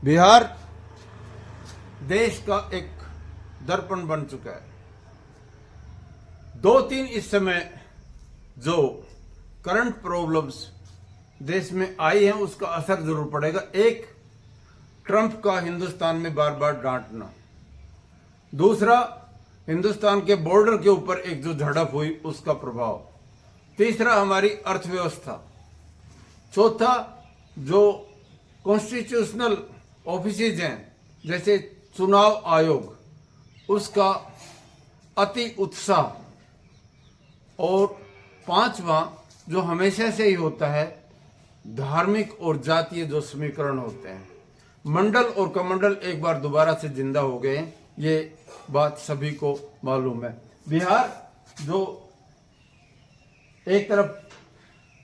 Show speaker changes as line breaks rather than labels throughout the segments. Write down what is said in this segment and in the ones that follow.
बिहार देश का एक दर्पण बन चुका है। दो तीन इस समय जो करंट प्रॉब्लम्स देश में आई हैं उसका असर जरूर पड़ेगा। एक, ट्रंप का हिंदुस्तान में बार बार डांटना। दूसरा, हिंदुस्तान के बॉर्डर के ऊपर एक जो झड़प हुई उसका प्रभाव। तीसरा, हमारी अर्थव्यवस्था। चौथा, जो कॉन्स्टिट्यूशनल ऑफिसेज हैं जैसे चुनाव आयोग, उसका अति उत्साह। और पांचवा, जो हमेशा से ही होता है, धार्मिक और जातीय जो समीकरण होते हैं। मंडल और कमंडल एक बार दोबारा से जिंदा हो गए हैं, ये बात सभी को मालूम है। बिहार जो एक तरफ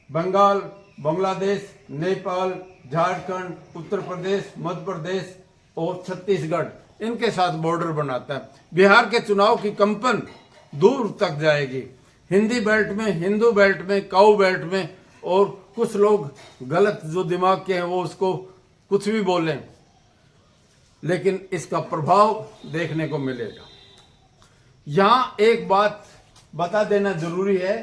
बंगाल, बांग्लादेश, नेपाल, झारखंड, उत्तर प्रदेश, मध्य प्रदेश और छत्तीसगढ़, इनके साथ बॉर्डर बनाता है। बिहार के चुनाव की कंपन दूर तक जाएगी। हिंदी बेल्ट में, हिंदू बेल्ट में, काऊ बेल्ट में, और कुछ लोग गलत जो दिमाग के हैं वो उसको कुछ भी बोलें, लेकिन इसका प्रभाव देखने को मिलेगा। यहां एक बात बता देना जरूरी है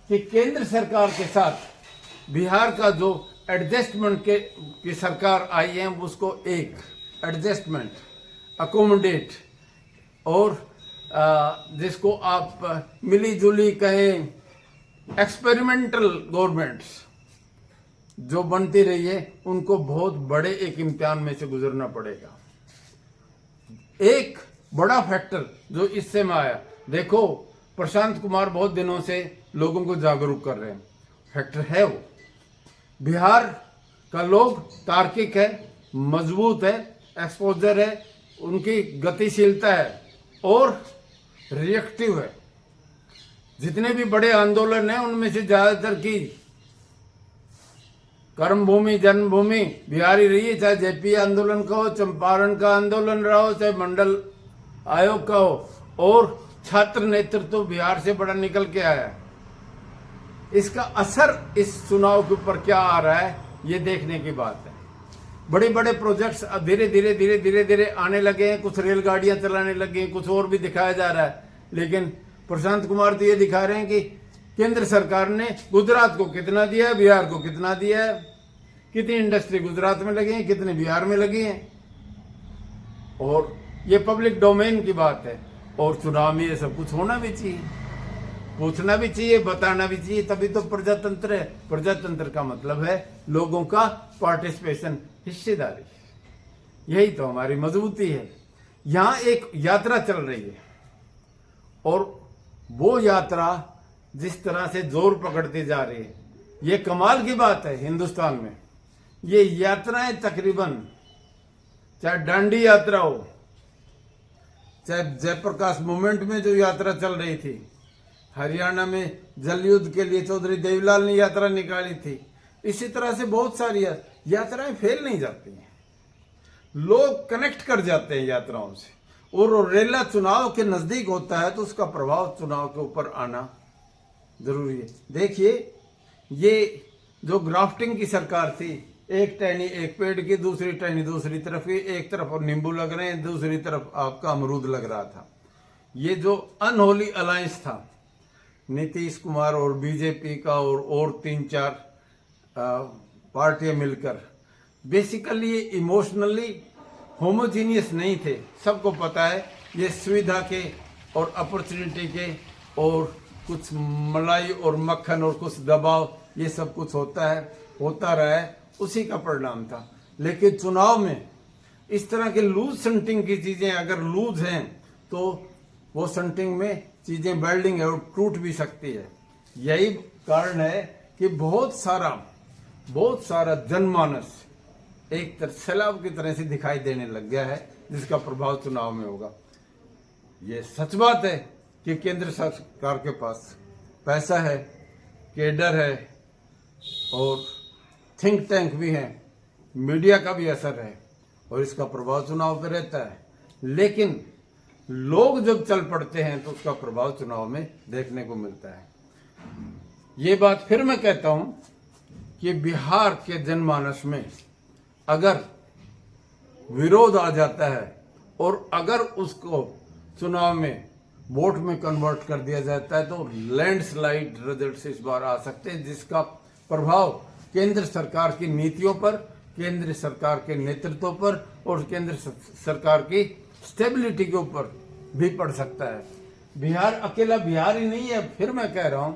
कि केंद्र सरकार के साथ बिहार का जो एडजस्टमेंट की सरकार आई है, उसको एक एडजस्टमेंट, अकोमोडेट, और जिसको आप मिली जुली कहें, एक्सपेरिमेंटल गवर्नमेंट्स जो बनती रही है, उनको बहुत बड़े एक इम्तिहान में से गुजरना पड़ेगा। एक बड़ा फैक्टर जो इससे में आया, देखो प्रशांत कुमार बहुत दिनों से लोगों को जागरूक कर रहे हैं, फैक्टर है वो। बिहार का लोग तार्किक है, मजबूत है, एक्सपोजर है, उनकी गतिशीलता है और रिएक्टिव है। जितने भी बड़े आंदोलन हैं उनमें से ज्यादातर की कर्मभूमि, जन्मभूमि बिहारी रही है। चाहे जेपी आंदोलन का हो, चंपारण का आंदोलन रहा हो, चाहे मंडल आयोग का हो, और छात्र नेतृत्व तो बिहार से बड़ा निकल के आया है। इसका असर इस चुनाव के ऊपर क्या आ रहा है, ये देखने की बात है। बड़े बड़े प्रोजेक्ट्स धीरे धीरे धीरे धीरे धीरे आने लगे हैं, कुछ रेलगाड़ियां चलाने लगे हैं, कुछ और भी दिखाया जा रहा है। लेकिन प्रशांत कुमार तो ये दिखा रहे हैं कि केंद्र सरकार ने गुजरात को कितना दिया है, बिहार को कितना दिया है, कितनी इंडस्ट्री गुजरात में लगी है, कितनी बिहार में लगी है। और ये पब्लिक डोमेन की बात है, और चुनाव में ये सब कुछ होना भी चाहिए, पूछना भी चाहिए, बताना भी चाहिए, तभी तो प्रजातंत्र है। प्रजातंत्र का मतलब है लोगों का पार्टिसिपेशन, हिस्सेदारी। यही तो हमारी मजबूती है। यहां एक यात्रा चल रही है, और वो यात्रा जिस तरह से जोर पकड़ती जा रही है, ये कमाल की बात है। हिंदुस्तान में ये यात्राएं तकरीबन, चाहे दांडी यात्रा हो, चाहे जयप्रकाश मूवमेंट में जो यात्रा चल रही थी, हरियाणा में जल युद्ध के लिए चौधरी देवीलाल ने यात्रा निकाली थी, इसी तरह से बहुत सारी यात्राएं फेल नहीं जाती हैं। लोग कनेक्ट कर जाते हैं यात्राओं से, और रेला चुनाव के नजदीक होता है तो उसका प्रभाव चुनाव के ऊपर आना जरूरी है। देखिए, ये जो ग्राफ्टिंग की सरकार थी, एक टहनी एक पेड़ की, दूसरी टहनी दूसरी तरफ की, एक तरफ और नींबू लग रहे हैं, दूसरी तरफ आपका अमरूद लग रहा था। ये जो अनहोली अलायंस था नीतीश कुमार और बीजेपी का और तीन चार पार्टियां मिलकर, बेसिकली ये इमोशनली होमोजीनियस नहीं थे। सबको पता है ये सुविधा के और अपॉर्चुनिटी के, और कुछ मलाई और मक्खन और कुछ दबाव, ये सब कुछ होता है, होता रहा है, उसी का परिणाम था। लेकिन चुनाव में इस तरह के लूज सन्टिंग की चीजें अगर लूज हैं तो वो सन्टिंग में चीजें बेल्डिंग है और टूट भी सकती है। यही कारण है कि बहुत सारा जनमानस एक तरह सैलाब की तरह से दिखाई देने लग गया है, जिसका प्रभाव चुनाव में होगा। ये सच बात है कि केंद्र सरकार के पास पैसा है, केडर है, और थिंक टैंक भी है, मीडिया का भी असर है, और इसका प्रभाव चुनाव पे रहता है। लेकिन लोग जब चल पड़ते हैं तो उसका प्रभाव चुनाव में देखने को मिलता है। ये बात फिर मैं कहता हूं कि बिहार के जनमानस में अगर विरोध आ जाता है और अगर उसको चुनाव में वोट में कन्वर्ट कर दिया जाता है तो लैंडस्लाइड रिजल्ट इस बार आ सकते हैं, जिसका प्रभाव केंद्र सरकार की नीतियों पर, केंद्र सरकार के नेतृत्व पर और केंद्र सरकार की स्टेबिलिटी के ऊपर भी पड़ सकता है। बिहार अकेला बिहार ही नहीं है, फिर मैं कह रहा हूं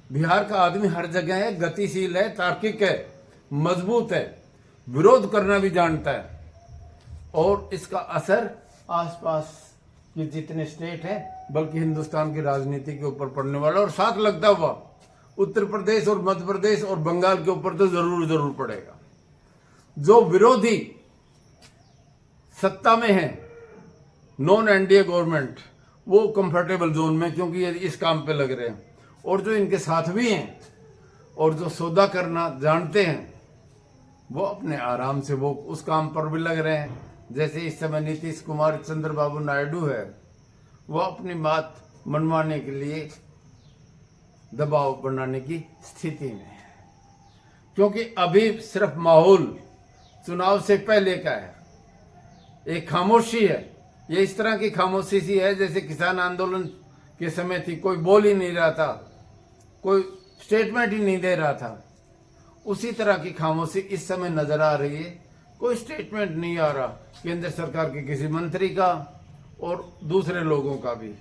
बिहार का आदमी हर जगह है, गतिशील है, तार्किक है, मजबूत है, विरोध करना भी जानता है और इसका असर आसपास के जितने स्टेट हैं बल्कि हिंदुस्तान की राजनीति के ऊपर पड़ने वाला, और साथ लगता हुआ उत्तर प्रदेश और मध्य प्रदेश और बंगाल के ऊपर तो जरूर पड़ेगा। जो विरोधी सत्ता में है, नॉन एनडीए गवर्नमेंट, वो कंफर्टेबल जोन में क्योंकि ये इस काम पे लग रहे हैं, और जो इनके साथ भी हैं और जो सौदा करना जानते हैं वो अपने आराम से वो उस काम पर भी लग रहे हैं। जैसे इस समय नीतीश कुमार, चंद्रबाबू नायडू है, वो अपनी बात मनवाने के लिए दबाव बनाने की स्थिति में है, क्योंकि अभी सिर्फ माहौल चुनाव से पहले का है, एक खामोशी है। ये इस तरह की खामोशी सी है जैसे किसान आंदोलन के समय थी, कोई बोल ही नहीं रहा था, कोई स्टेटमेंट ही नहीं दे रहा था, उसी तरह की खामोशी इस समय नजर आ रही है। कोई स्टेटमेंट नहीं आ रहा केंद्र सरकार के किसी मंत्री का और दूसरे लोगों का भी।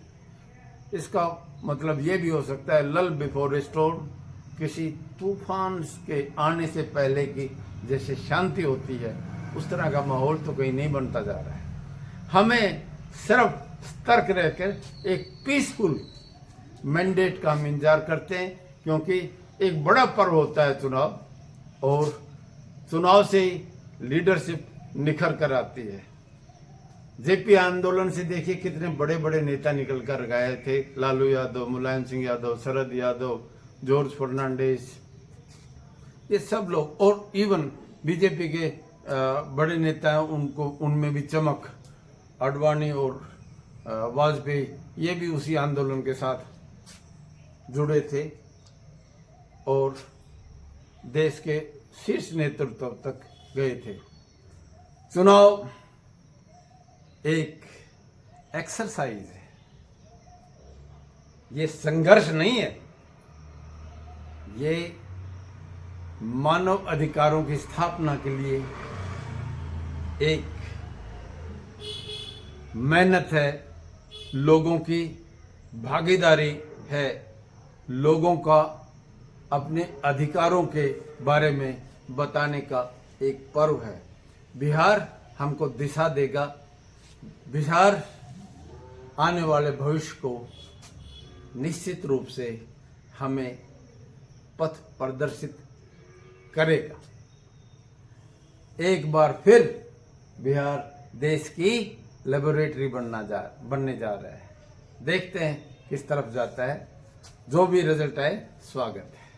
इसका मतलब ये भी हो सकता है लल बिफोर स्टॉर्म, किसी तूफान के आने से पहले की जैसे शांति होती है उस तरह का माहौल तो कहीं नहीं बनता जा रहा है। हमें सिर्फ सतर्क रहकर एक पीसफुल मैंडेट का हम इंतजार करते हैं, क्योंकि एक बड़ा पर्व होता है चुनाव, और चुनाव से ही लीडरशिप निखर कर आती है। जेपी आंदोलन से देखिए कितने बड़े बड़े नेता निकल कर गए थे, लालू यादव, मुलायम सिंह यादव, शरद यादव, जॉर्ज फर्नांडिस, ये सब लोग, और इवन बीजेपी के बड़े नेता हैं, उनको उनमें भी चमक, आडवाणी और वाजपेयी, ये भी उसी आंदोलन के साथ जुड़े थे और देश के शीर्ष नेतृत्व तक गए थे। चुनाव एक एक्सरसाइज है, ये संघर्ष नहीं है, ये मानव अधिकारों की स्थापना के लिए एक मेहनत है, लोगों की भागीदारी है, लोगों का अपने अधिकारों के बारे में बताने का एक पर्व है। बिहार हमको दिशा देगा, बिहार आने वाले भविष्य को निश्चित रूप से हमें पथ प्रदर्शित करेगा। एक बार फिर बिहार देश की लेबोरेटरी बनने जा रहा है। देखते हैं किस तरफ जाता है, जो भी रिजल्ट आए स्वागत है।